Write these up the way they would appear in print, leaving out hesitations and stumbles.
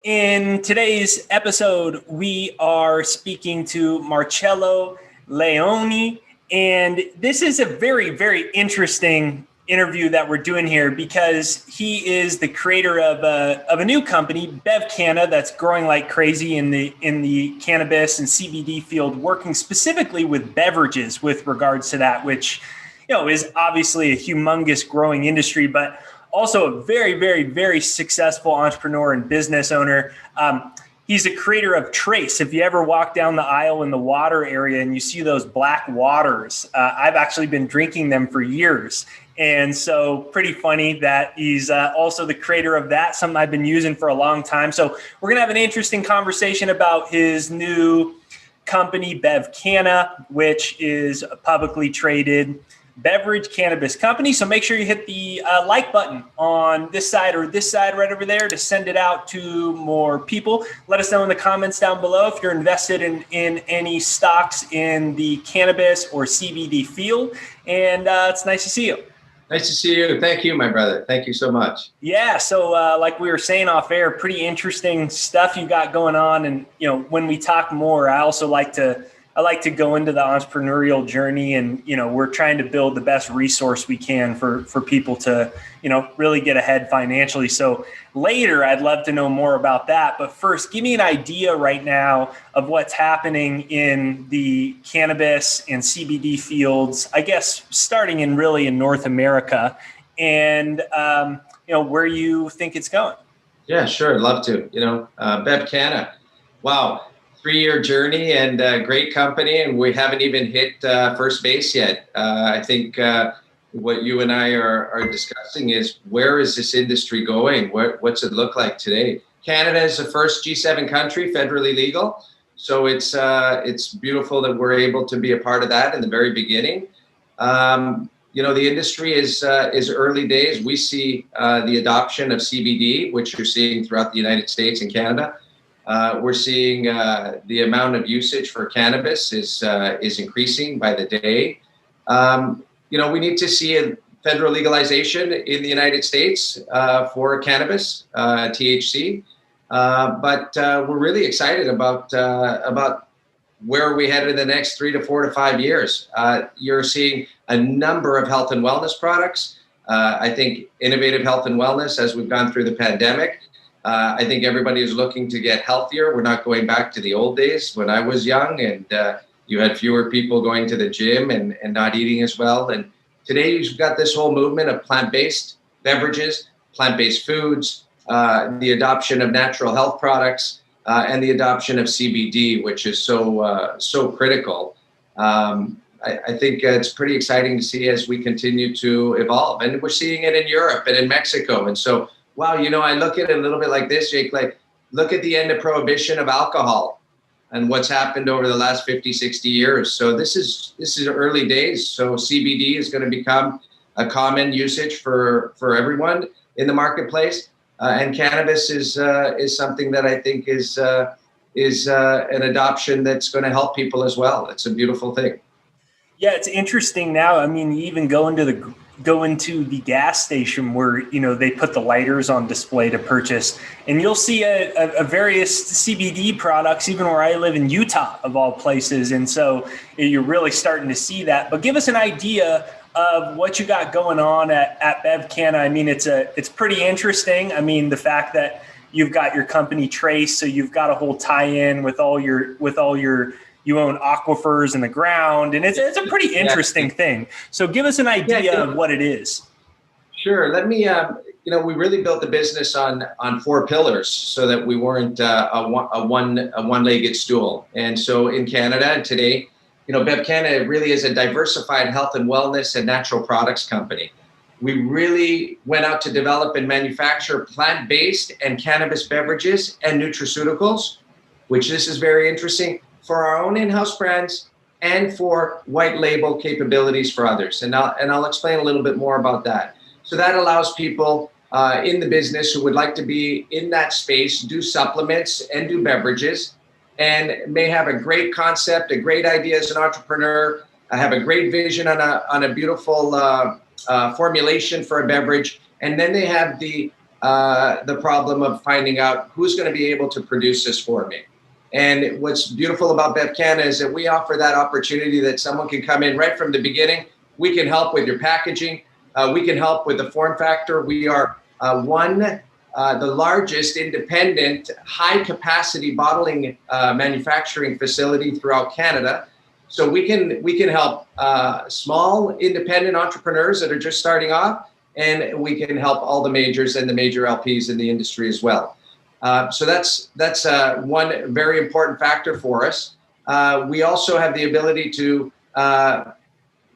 In today's episode, we are speaking to Marcello Leone, and this is a very, very interesting interview that we're doing here because he is the creator of a new company, BevCanna, that's growing like crazy in the cannabis and CBD field, working specifically with beverages with regards to that, which is obviously a humongous growing industry, but also a very, very, very successful entrepreneur and business owner. He's a creator of Trace. If you ever walk down the aisle in the water area and you see those black waters, I've actually been drinking them for years. And so pretty funny that he's also the creator of that, something I've been using for a long time. So we're going to have an interesting conversation about his new company, BevCanna, which is a publicly traded beverage cannabis company. So make sure you hit the like button on this side or this side right over there to send it out to more people. Let us know in the comments down below if you're invested in any stocks in the cannabis or CBD field. And it's nice to see you. Nice to see you. Thank you, my brother. Thank you so much. Yeah. So like we were saying off air, pretty interesting stuff you got going on. And, when we talk more, I also like to go into the entrepreneurial journey, and, we're trying to build the best resource we can for people to, really get ahead financially. So later, I'd love to know more about that. But first, give me an idea right now of what's happening in the cannabis and CBD fields, I guess, starting in North America, and, where you think it's going. Yeah, sure. I'd love to. BevCanna. Wow. 3-year journey and a great company, and we haven't even hit first base yet. I think what you and I are discussing is, where is this industry going? What's it look like today? Canada is the first G7 country federally legal, so it's beautiful that we're able to be a part of that in the very beginning. The industry is early days. We see the adoption of CBD, which you're seeing throughout the United States and Canada. We're seeing the amount of usage for cannabis is increasing by the day. We need to see a federal legalization in the United States for cannabis, THC. But we're really excited about where we head in the next 3 to 4 to 5 years. You're seeing a number of health and wellness products. I think innovative health and wellness, as we've gone through the pandemic. I think everybody is looking to get healthier. We're not going back to the old days when I was young and you had fewer people going to the gym and not eating as well. And today you've got this whole movement of plant-based beverages, plant-based foods, the adoption of natural health products, and the adoption of CBD, which is so critical. I think it's pretty exciting to see as we continue to evolve. And we're seeing it in Europe and in Mexico. And so, wow, I look at it a little bit like this, Jake, like, look at the end of prohibition of alcohol and what's happened over the last 50, 60 years. So this is early days. So CBD is going to become a common usage for everyone in the marketplace. And cannabis is something that I think is an adoption that's going to help people as well. It's a beautiful thing. Yeah, it's interesting now. I mean, you even go into the gas station where, they put the lighters on display to purchase, and you'll see a various CBD products, even where I live in Utah, of all places. And so you're really starting to see that. But give us an idea of what you got going on at BevCanna. I mean, it's pretty interesting. I mean, the fact that you've got your company Trace, so you've got a whole tie-in with all your you own aquifers in the ground, and it's a pretty interesting thing. So give us an idea of what it is. Sure. Let me, we really built the business on 4 pillars so that we weren't a one-legged stool. And so in Canada today, BevCanna really is a diversified health and wellness and natural products company. We really went out to develop and manufacture plant-based and cannabis beverages and nutraceuticals, which this is very interesting, for our own in-house brands and for white label capabilities for others. And I'll explain a little bit more about that. So that allows people in the business who would like to be in that space, do supplements and do beverages, and may have a great concept, a great idea as an entrepreneur, have a great vision on a beautiful formulation for a beverage, and then they have the the problem of finding out who's going to be able to produce this for me. And what's beautiful about BevCanna is that we offer that opportunity that someone can come in right from the beginning. We can help with your packaging. We can help with the form factor. We are the largest independent high capacity bottling manufacturing facility throughout Canada. So we can help small independent entrepreneurs that are just starting off, and we can help all the majors and the major LPs in the industry as well. So that's one very important factor for us. We also have the ability to,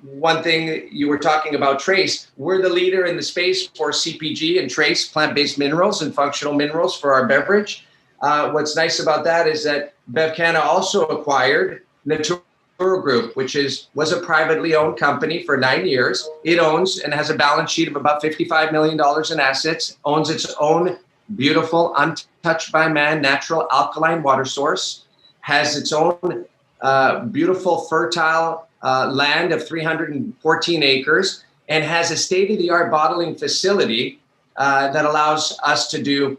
one thing you were talking about, trace. We're the leader in the space for CPG and trace plant-based minerals and functional minerals for our beverage. What's nice about that is that BevCanna also acquired Naturo Group, which was a privately owned company for 9 years. It owns and has a balance sheet of about $55 million in assets, owns its own beautiful, untouched by man, natural alkaline water source, has its own beautiful, fertile land of 314 acres, and has a state-of-the-art bottling facility that allows us to do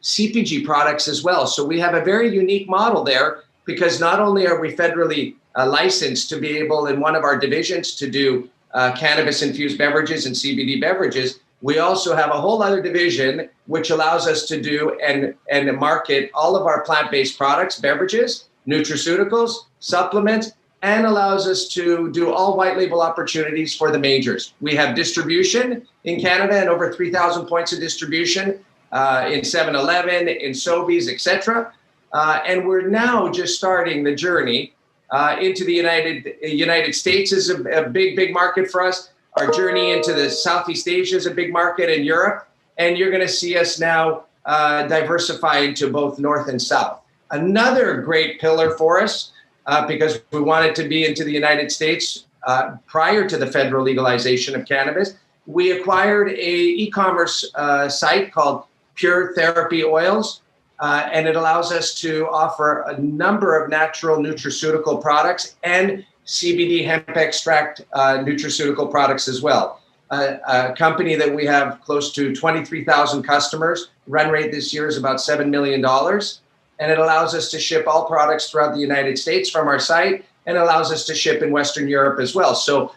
CPG products as well. So we have a very unique model there, because not only are we federally licensed to be able in one of our divisions to do cannabis-infused beverages and CBD beverages, we also have a whole other division which allows us to do and market all of our plant-based products, beverages, nutraceuticals, supplements, and allows us to do all white label opportunities for the majors. We have distribution in Canada and over 3,000 points of distribution in 7-Eleven, in Sobeys, etc. And we're now just starting the journey into the United States is a big market for us. Our journey into the Southeast Asia is a big market, in Europe, and you're going to see us now diversify into both North and South. Another great pillar for us, because we wanted to be into the United States prior to the federal legalization of cannabis, we acquired a e-commerce site called Pure Therapy Oils. And it allows us to offer a number of natural nutraceutical products and CBD hemp extract nutraceutical products as well. A company that we have close to 23,000 customers. Run rate this year is about $7 million. And it allows us to ship all products throughout the United States from our site, and allows us to ship in Western Europe as well. So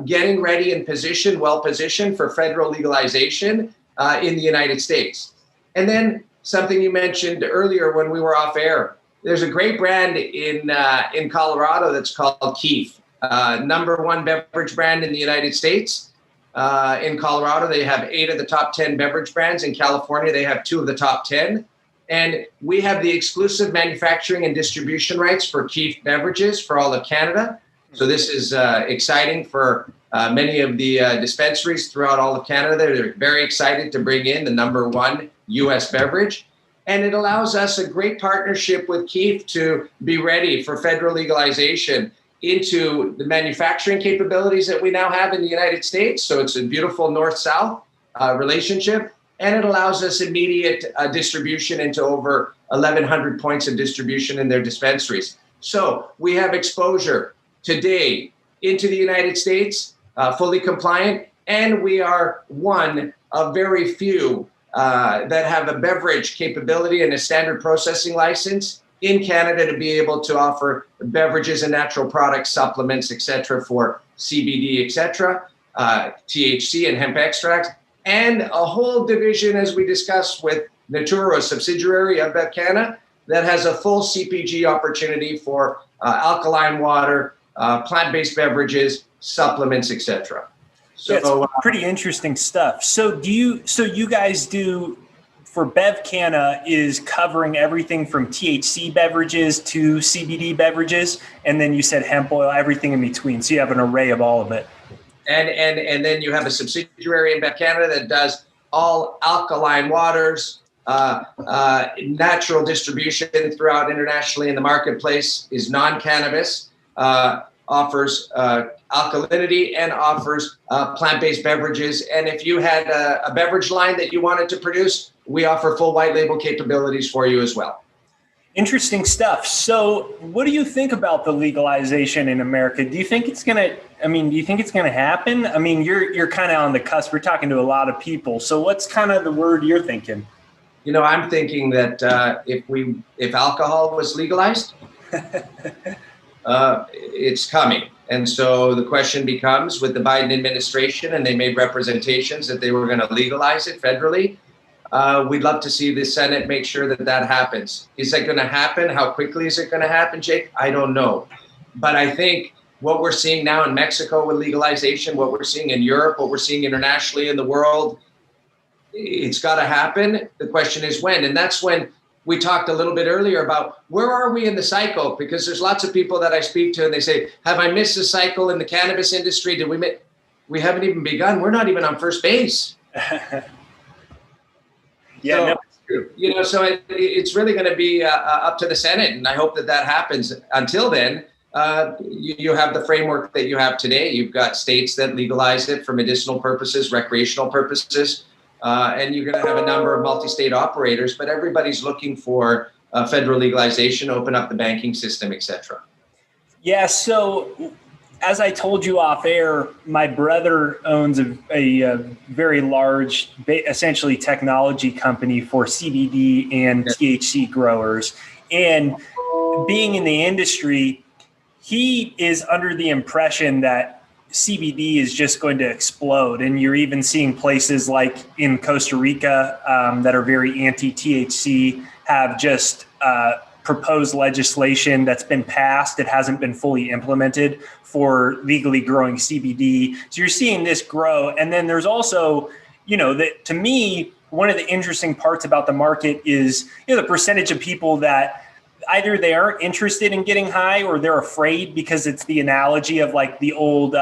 getting ready and positioned, well positioned for federal legalization in the United States. And then something you mentioned earlier when we were off air. There's a great brand in Colorado that's called Keef, #1 beverage brand in the United States. In Colorado, they have 8 of the top 10 beverage brands. In California, they have 2 of the top 10. And we have the exclusive manufacturing and distribution rights for Keef beverages for all of Canada. So this is exciting for many of the dispensaries throughout all of Canada. They're very excited to bring in the #1 U.S. beverage. And it allows us a great partnership with Keef to be ready for federal legalization into the manufacturing capabilities that we now have in the United States. So it's a beautiful north-south relationship. And it allows us immediate distribution into over 1,100 points of distribution in their dispensaries. So we have exposure today into the United States, fully compliant, and we are one of very few that have a beverage capability and a standard processing license in Canada to be able to offer beverages and natural products, supplements, etc., for CBD, etc., THC and hemp extracts, and a whole division, as we discussed, with Naturo, a subsidiary of BevCanna, that has a full CPG opportunity for alkaline water, plant-based beverages, supplements, etc. So it's pretty interesting stuff. So you guys do, for BevCanna, is covering everything from THC beverages to CBD beverages, and then you said hemp oil, everything in between. So you have an array of all of it. And then you have a subsidiary in BevCanna that does all alkaline waters, natural distribution throughout internationally in the marketplace, is non-cannabis, offers alkalinity, and offers plant-based beverages. And if you had a beverage line that you wanted to produce, we offer full white label capabilities for you as well. Interesting stuff. So what do you think about the legalization in America? Do you think it's going to, do you think it's going to happen? I mean, you're kind of on the cusp. We're talking to a lot of people. So what's kind of the word you're thinking? I'm thinking that if alcohol was legalized, it's coming. And so the question becomes, with the Biden administration, and they made representations that they were going to legalize it federally. We'd love to see the Senate make sure that happens. Is that going to happen? How quickly is it going to happen, Jake? I don't know. But I think what we're seeing now in Mexico with legalization, what we're seeing in Europe, what we're seeing internationally in the world, it's got to happen. The question is when. And that's when we talked a little bit earlier about where are we in the cycle? Because there's lots of people that I speak to and they say, have I missed the cycle in the cannabis industry? We haven't even begun. We're not even on first base. Yeah, so it's really going to be up to the Senate, and I hope that happens. Until then, you have the framework that you have today. You've got states that legalize it for medicinal purposes, recreational purposes, and you're going to have a number of multi-state operators. But everybody's looking for federal legalization, open up the banking system, etc. Yeah. So, as I told you off air, my brother owns a very large, essentially technology company for CBD and THC growers. And being in the industry, he is under the impression that CBD is just going to explode. And you're even seeing places like in Costa Rica that are very anti-THC have just proposed legislation that's been passed. It hasn't been fully implemented for legally growing CBD. So you're seeing this grow. And then there's also, that to me, one of the interesting parts about the market is, the percentage of people that either they aren't interested in getting high or they're afraid because it's the analogy of like the old,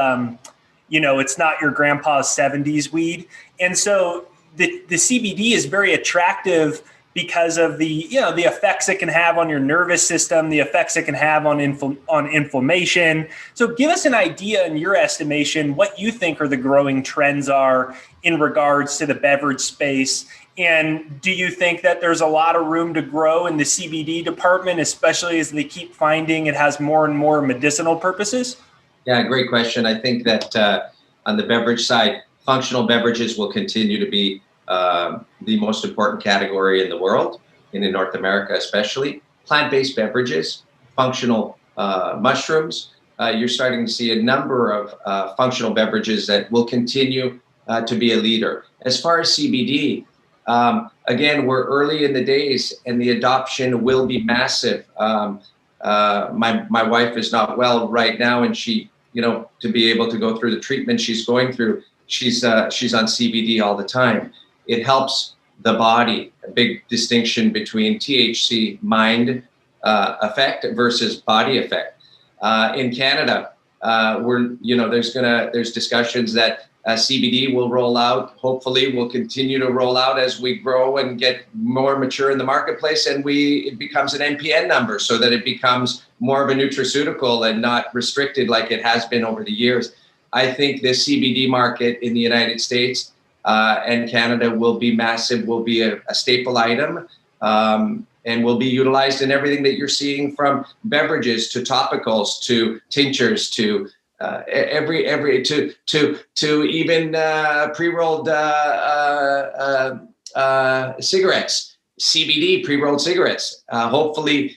it's not your grandpa's 70s weed. And so the CBD is very attractive because of the effects it can have on your nervous system, the effects it can have on inflammation. So give us an idea in your estimation, what you think are the growing trends are in regards to the beverage space. And do you think that there's a lot of room to grow in the CBD department, especially as they keep finding it has more and more medicinal purposes? Yeah, great question. I think that on the beverage side, functional beverages will continue to be the most important category in the world, and in North America especially. Plant-based beverages, functional mushrooms. You're starting to see a number of functional beverages that will continue to be a leader. As far as CBD, again, we're early in the days and the adoption will be massive. My wife is not well right now, and she, to be able to go through the treatment she's going through, she's on CBD all the time. It helps the body. A big distinction between THC mind effect versus body effect. In Canada, there's discussions that CBD will roll out. Hopefully, will continue to roll out as we grow and get more mature in the marketplace, and it becomes an NPN number, so that it becomes more of a nutraceutical and not restricted like it has been over the years. I think the CBD market in the United States and Canada will be massive, will be a staple item, and will be utilized in everything that you're seeing, from beverages to topicals to tinctures to to even pre-rolled cigarettes, CBD pre-rolled cigarettes. Hopefully,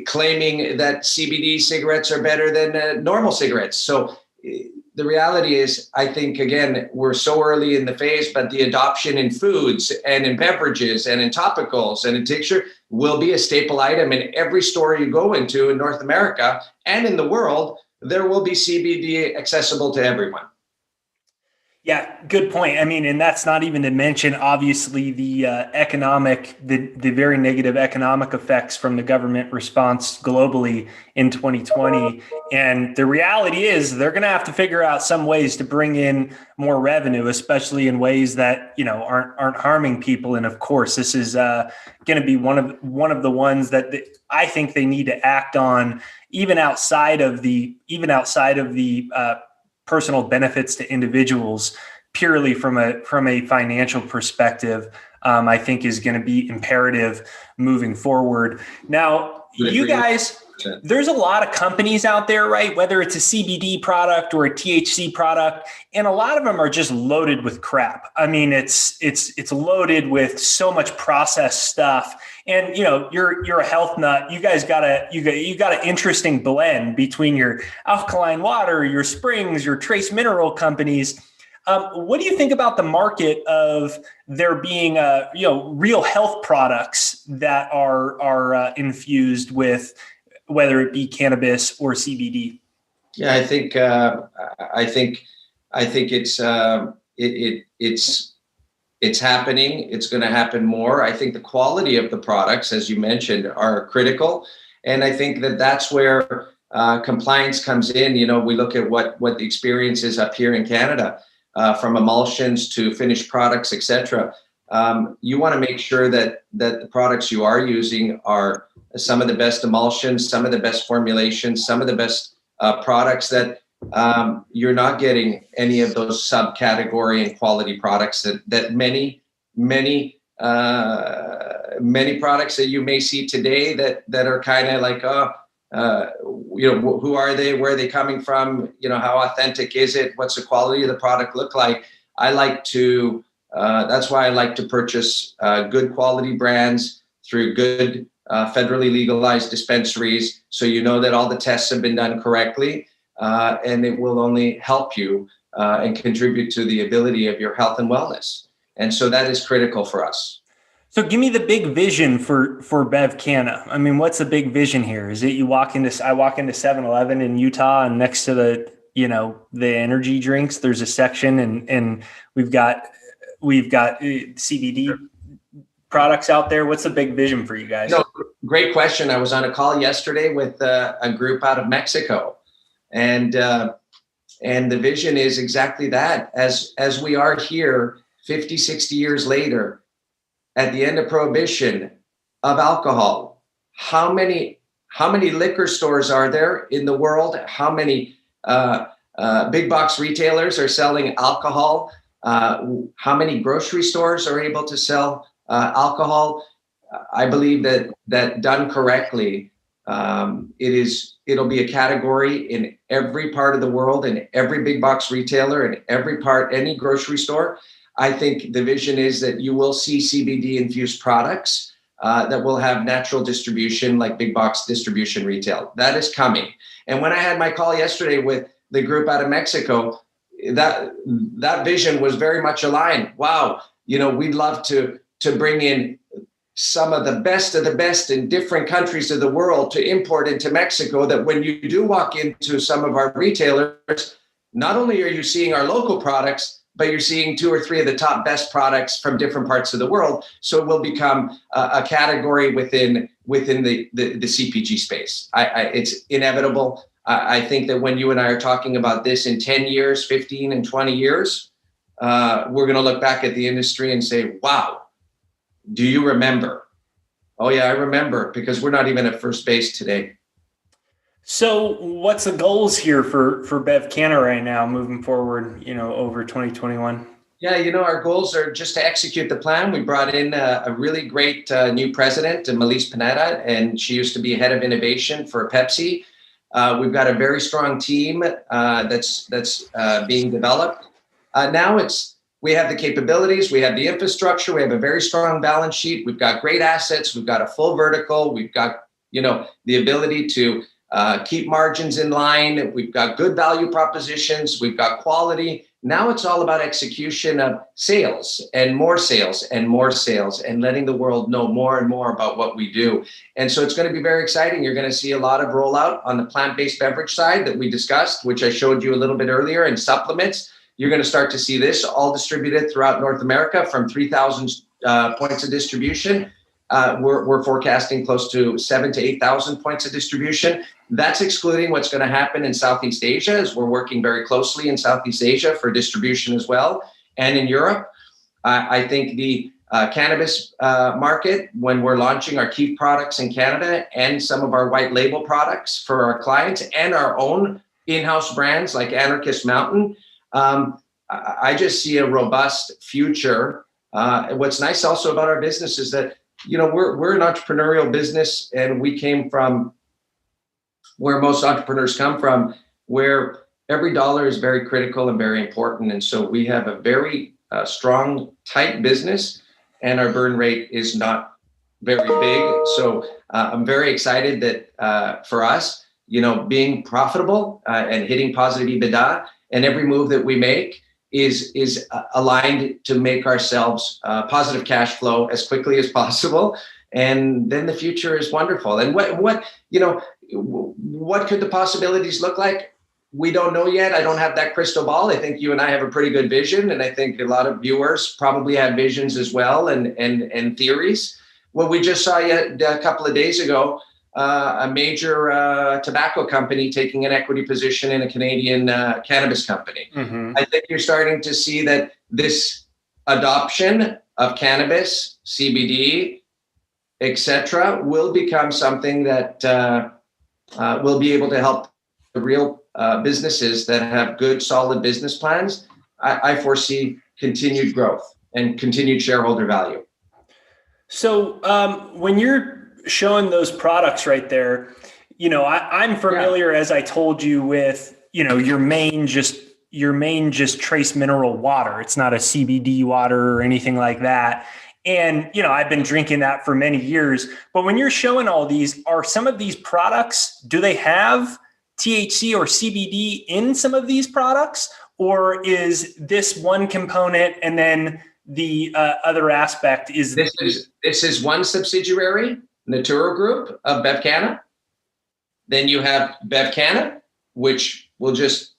claiming that CBD cigarettes are better than normal cigarettes. So the reality is, I think, again, we're so early in the phase, but the adoption in foods and in beverages and in topicals and in tincture will be a staple item in every store you go into in North America and in the world. There will be CBD accessible to everyone. Yeah, good point. I mean, and that's not even to mention, obviously, the the very negative economic effects from the government response globally in 2020. And the reality is they're going to have to figure out some ways to bring in more revenue, especially in ways that, aren't harming people. And of course, this is going to be one of the ones that I think they need to act on, even outside of the personal benefits to individuals, purely from a financial perspective. I think is going to be imperative moving forward. Now, you guys, there's a lot of companies out there, right? Whether it's a CBD product or a THC product, and a lot of them are just loaded with crap. I mean, it's loaded with so much processed stuff. And you're a health nut. You guys got an interesting blend between your alkaline water, your springs, your trace mineral companies. What do you think about the market of there being real health products that are infused with, whether it be cannabis or CBD? Yeah, I think it's happening. It's going to happen more. I think the quality of the products, as you mentioned, are critical, and I think that's where compliance comes in. We look at what the experience is up here in Canada, from emulsions to finished products, etc. You want to make sure that the products you are using are some of the best emulsions, some of the best formulations, some of the best products that you're not getting any of those subcategory and quality products that many products that you may see today that are kind of like, who are they? Where are they coming from? How authentic is it? What's the quality of the product look like? That's why I like to purchase good quality brands through good federally legalized dispensaries. So that all the tests have been done correctly, and it will only help you and contribute to the ability of your health and wellness. And so that is critical for us. So give me the big vision for Bev Canna. I mean, what's the big vision here? Is it I walk into 7-Eleven in Utah, and next to the energy drinks, there's a section and we've got CBD products out there. What's the big vision for you guys? Great question. I was on a call yesterday with a group out of Mexico, and the vision is exactly that. As we are here 50, 60 years later, at the end of prohibition of alcohol, how many liquor stores are there in the world? How many big box retailers are selling alcohol? How many grocery stores are able to sell alcohol? I believe that done correctly, it'll be a category in every part of the world, in every big box retailer, in any grocery store. I think the vision is that you will see CBD infused products that will have natural distribution, like big box distribution retail. That is coming. And when I had my call yesterday with the group out of Mexico, that vision was very much aligned. Wow, we'd love to bring in some of the best in different countries of the world to import into Mexico, that when you do walk into some of our retailers, not only are you seeing our local products, but you're seeing 2 or 3 of the top best products from different parts of the world. So it will become a category within the CPG space. It's inevitable. I think that when you and I are talking about this in 10 years, 15 and 20 years, we're going to look back at the industry and say, wow, do you remember? Oh yeah, I remember, because we're not even at first base today. So what's the goals here for Bev Canna right now moving forward, over 2021? Yeah, our goals are just to execute the plan. We brought in a really great new president, Melise Pineda, and she used to be head of innovation for Pepsi. We've got a very strong team that's being developed. Now we have the capabilities, we have the infrastructure, we have a very strong balance sheet, we've got great assets, we've got a full vertical, we've got the ability to keep margins in line, we've got good value propositions, we've got quality. Now it's all about execution of sales and more sales and more sales, and letting the world know more and more about what we do. And so it's going to be very exciting. You're going to see a lot of rollout on the plant-based beverage side that we discussed, which I showed you a little bit earlier, and supplements. You're going to start to see this all distributed throughout North America from 3,000 points of distribution. We're forecasting close to 7,000 to 8,000 points of distribution. That's excluding what's going to happen in Southeast Asia, as we're working very closely in Southeast Asia for distribution as well, and in Europe. I think the cannabis market, when we're launching our key products in Canada and some of our white label products for our clients and our own in-house brands like Anarchist Mountain, I just see a robust future What's nice also about our business is that, we're an entrepreneurial business, and we came from where most entrepreneurs come from, where every dollar is very critical and very important. And so we have a very strong, tight business, and our burn rate is not very big. So I'm very excited that for us, being profitable and hitting positive EBITDA, and every move that we make is aligned to make ourselves positive cash flow as quickly as possible. And then the future is wonderful. And what could the possibilities look like? We don't know yet. I don't have that crystal ball. I think you and I have a pretty good vision, and I think a lot of viewers probably have visions as well, and theories. Well, we just saw a couple of days ago a major tobacco company taking an equity position in a Canadian cannabis company. Mm-hmm. I think you're starting to see that this adoption of cannabis, CBD, etc., will become something that will be able to help the real businesses that have good, solid business plans. I foresee continued growth and continued shareholder value. So when you're showing those products right there, I'm familiar, as I told you, with, your main just trace mineral water. It's not a CBD water or anything like that. And, I've been drinking that for many years. But when you're showing all these, are some of these products, do they have THC or CBD in some of these products? Or is this one component and then the other aspect is... This is one subsidiary, Natura Group of BevCanna. Then you have BevCanna, which will just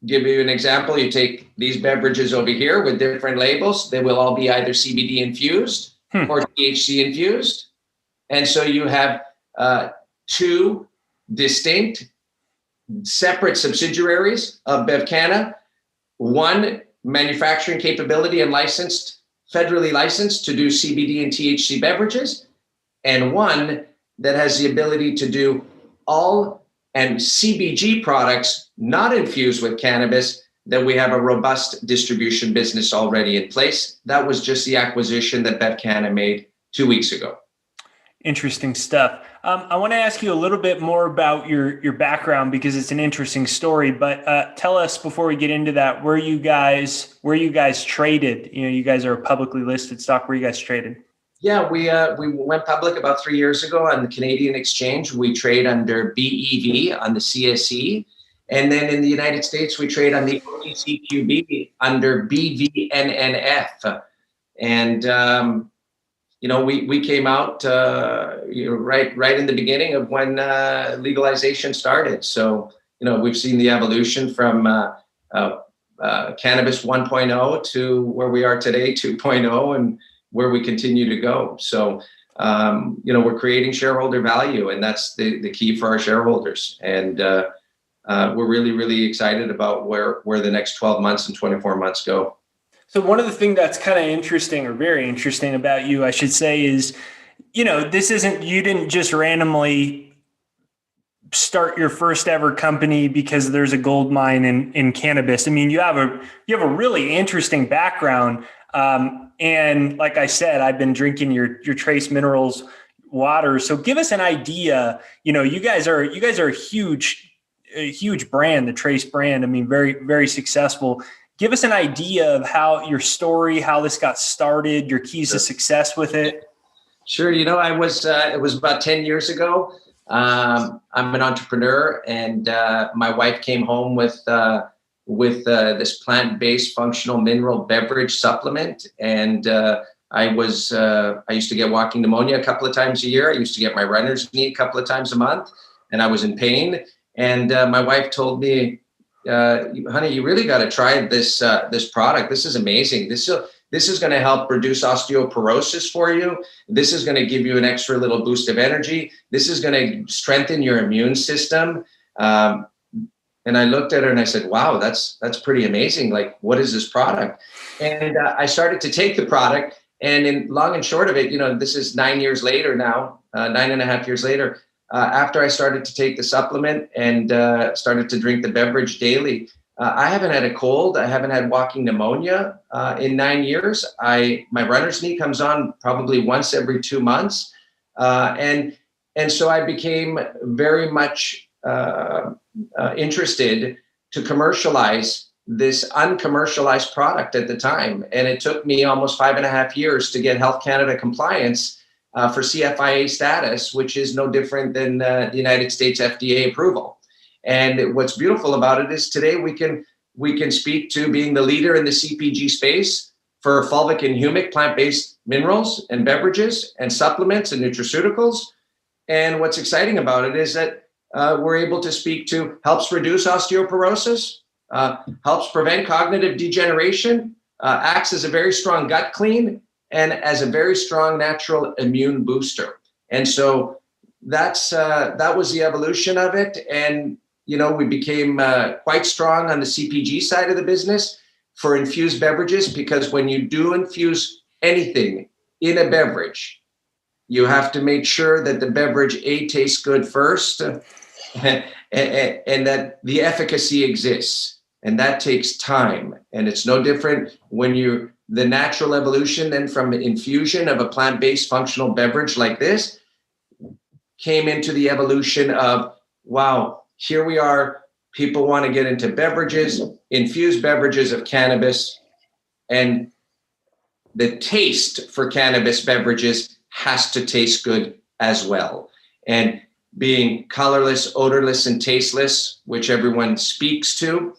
give you an example. You take these beverages over here with different labels. They will all be either CBD infused or THC infused. And so you have two distinct, separate subsidiaries of BevCanna, one manufacturing capability and federally licensed to do CBD and THC beverages, and one that has the ability to do all and CBG products not infused with cannabis, that we have a robust distribution business already in place. That was just the acquisition that BevCanna made 2 weeks ago. Interesting stuff. I want to ask you a little bit more about your background, because it's an interesting story, but tell us before we get into that, where you guys traded. You guys are a publicly listed stock. Where you guys traded? Yeah, we went public about 3 years ago on the Canadian exchange. We trade under BEV on the CSE. And then in the United States, we trade on the OTCQB under BVNNF. And, we came out right in the beginning of when legalization started. So, we've seen the evolution from cannabis 1.0 to where we are today, 2.0, and where we continue to go. So, we're creating shareholder value, and that's the key for our shareholders. And we're really, really excited about where the next 12 months and 24 months go. So one of the things that's kind of interesting, or very interesting about you, I should say, is, you didn't just randomly start your first ever company because there's a gold mine in cannabis. I mean, you have a really interesting background. And like I said, I've been drinking your trace minerals water. So give us an idea. You guys are a huge brand, the Trace brand. I mean, very, very successful. Give us an idea of how your story, how this got started, your keys to success with it. Sure. It was about 10 years ago. I'm an entrepreneur, and my wife came home with this plant-based functional mineral beverage supplement. And I used to get walking pneumonia a couple of times a year. I used to get my runner's knee a couple of times a month, and I was in pain. And my wife told me, honey, you really got to try this product. This is amazing. This is going to help reduce osteoporosis for you. This is going to give you an extra little boost of energy. This is going to strengthen your immune system. And I looked at her and I said, wow, that's pretty amazing. Like, what is this product? And I started to take the product, and in long and short of it, this is 9 years later now, 9.5 years later, after I started to take the supplement and started to drink the beverage daily, I haven't had a cold. I haven't had walking pneumonia in 9 years. My runner's knee comes on probably once every 2 months. And so I became very much interested to commercialize this uncommercialized product at the time. And it took me almost 5.5 years to get Health Canada compliance for CFIA status, which is no different than the United States FDA approval. And what's beautiful about it is today we can speak to being the leader in the CPG space for fulvic and humic plant-based minerals and beverages and supplements and nutraceuticals. And what's exciting about it is that we're able to speak to helps reduce osteoporosis, helps prevent cognitive degeneration, acts as a very strong gut clean, and as a very strong natural immune booster. And so that was the evolution of it. And we became quite strong on the CPG side of the business for infused beverages, because when you do infuse anything in a beverage, you have to make sure that the beverage tastes good first, and that the efficacy exists, and that takes time. And it's no different when the natural evolution then from the infusion of a plant-based functional beverage like this came into the evolution of, wow, here we are. People want to get into beverages, infused beverages of cannabis, and the taste for cannabis beverages has to taste good as well. And being colorless, odorless, and tasteless, which everyone speaks to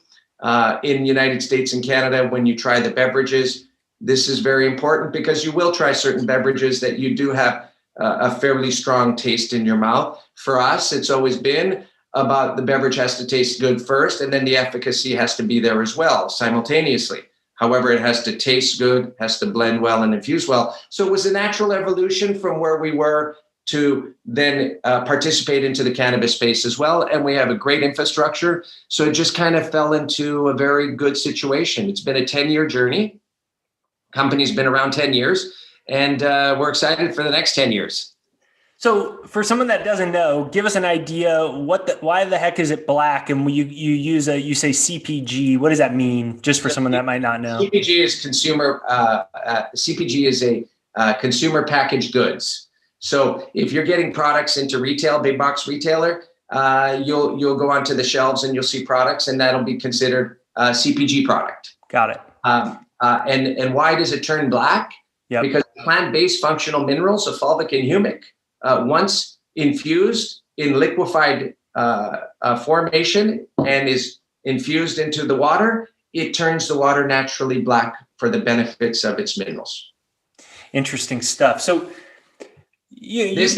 in the United States and Canada, when you try the beverages, this is very important, because you will try certain beverages that you do have a fairly strong taste in your mouth. For us, it's always been about the beverage has to taste good first, and then the efficacy has to be there as well simultaneously. However, it has to taste good, has to blend well and infuse well. So it was a natural evolution from where we were to then participate into the cannabis space as well. And we have a great infrastructure. So it just kind of fell into a very good situation. It's been a 10-year journey. Company's been around 10 years, and we're excited for the next 10 years. So for someone that doesn't know, give us an idea why the heck is it black? And you say CPG. What does that mean? Just for someone that might not know. CPG is consumer. CPG is a consumer packaged goods. So if you're getting products into retail, big box retailer, you'll go onto the shelves and you'll see products, and that'll be considered a CPG product. Got it. And why does it turn black? Yep. Because plant-based functional minerals of fulvic and humic, once infused in liquefied formation and is infused into the water, it turns the water naturally black for the benefits of its minerals. Interesting stuff. So this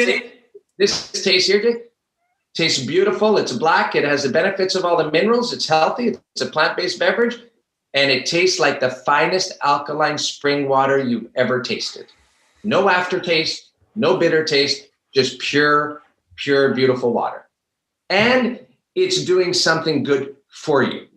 taste here tastes beautiful. It's black. It has the benefits of all the minerals. It's healthy. It's a plant-based beverage. And it tastes like the finest alkaline spring water you've ever tasted. No aftertaste, no bitter taste, just pure, beautiful water. And it's doing something good for you.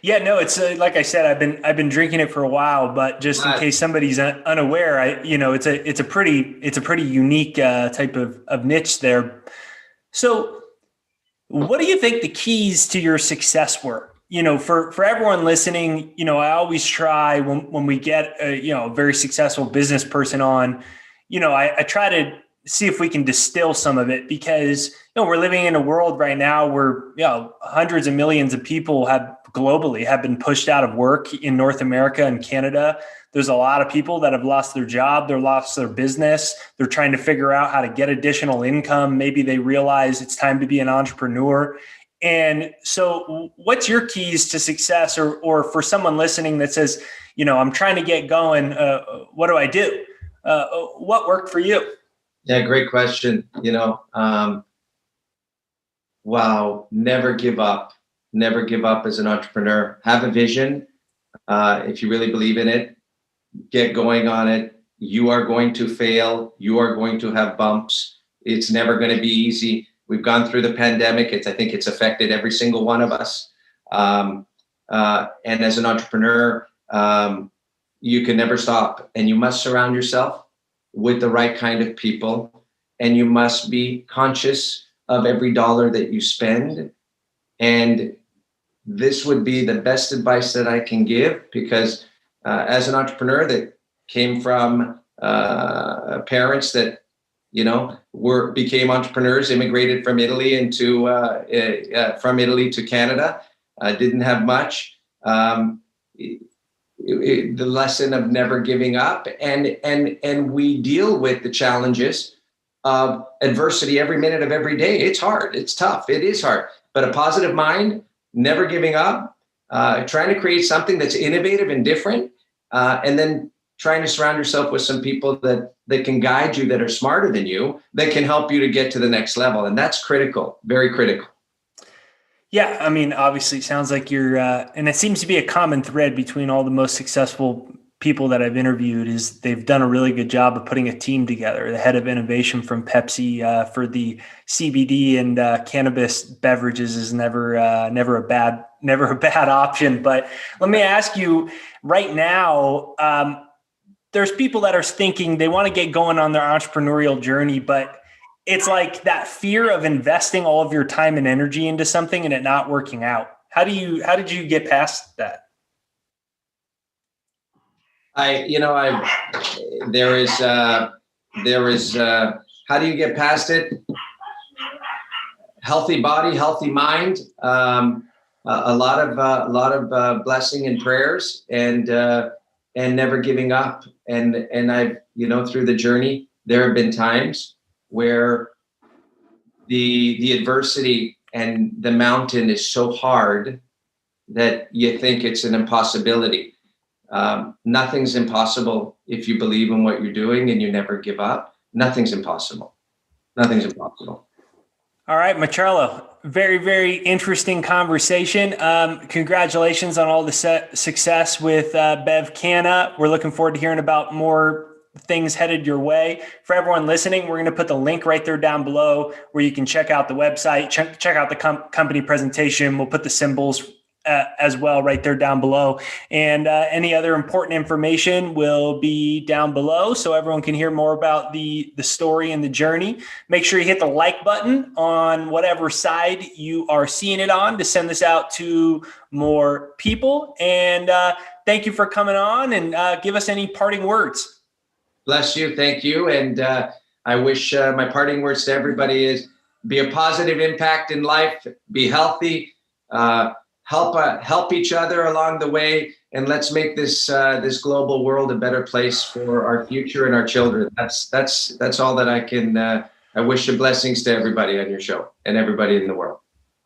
Yeah, no, it's like I said, I've been drinking it for a while, but just in case somebody's unaware, it's a pretty unique type of niche there. So what do you think the keys to your success were? For everyone listening, I always try when we get a very successful business person on, I try to see if we can distill some of it, because, we're living in a world right now where, hundreds of millions of people have been pushed out of work in North America and Canada. There's a lot of people that have lost their job. They've lost their business. They're trying to figure out how to get additional income. Maybe they realize it's time to be an entrepreneur. And so what's your keys to success, or for someone listening that says, I'm trying to get going, what do I do? What worked for you? Yeah, great question. Wow. Never give up. Never give up as an entrepreneur. Have a vision. If you really believe in it, get going on it. You are going to fail. You are going to have bumps. It's never going to be easy. We've gone through the pandemic. I think it's affected every single one of us. And as an entrepreneur, you can never stop, and you must surround yourself with the right kind of people, and you must be conscious of every dollar that you spend, and this would be the best advice that I can give, because as an entrepreneur that came from parents that, became entrepreneurs, immigrated from Italy from Italy to Canada, didn't have much. The lesson of never giving up, and we deal with the challenges of adversity every minute of every day. It's hard, it's tough, it is hard, but a positive mind, never giving up, trying to create something that's innovative and different, and then trying to surround yourself with some people that can guide you, that are smarter than you, that can help you to get to the next level. And that's critical, very critical. Yeah, I mean, obviously it sounds like you're, and it seems to be a common thread between all the most successful people that I've interviewed, is they've done a really good job of putting a team together. The head of innovation from Pepsi for the CBD and cannabis beverages is never a bad option. But let me ask you right now, there's people that are thinking they want to get going on their entrepreneurial journey, but it's like that fear of investing all of your time and energy into something and it not working out. How did you get past that? There is how do you get past it? Healthy body, healthy mind, a lot of blessing and prayers, and never giving up. And I've, through the journey, there have been times where the adversity and the mountain is so hard that you think it's an impossibility. Nothing's impossible if you believe in what you're doing and you never give up. Nothing's impossible. Nothing's impossible. All right, Marcello, very, very interesting conversation. Congratulations on all the success with Bev Canna. We're looking forward to hearing about more things headed your way. For everyone listening, we're going to put the link right there down below where you can check out the website, check out the company presentation. We'll put the symbols as well right there down below. And any other important information will be down below so everyone can hear more about the story and the journey. Make sure you hit the like button on whatever side you are seeing it on to send this out to more people. And thank you for coming on, and give us any parting words. Bless you. Thank you. And I wish my parting words to everybody is be a positive impact in life, be healthy, help each other along the way, and let's make this global world a better place for our future and our children. That's all that I can. I wish you blessings to everybody on your show and everybody in the world.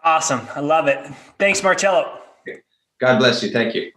Awesome. I love it. Thanks, Marcello. God bless you. Thank you.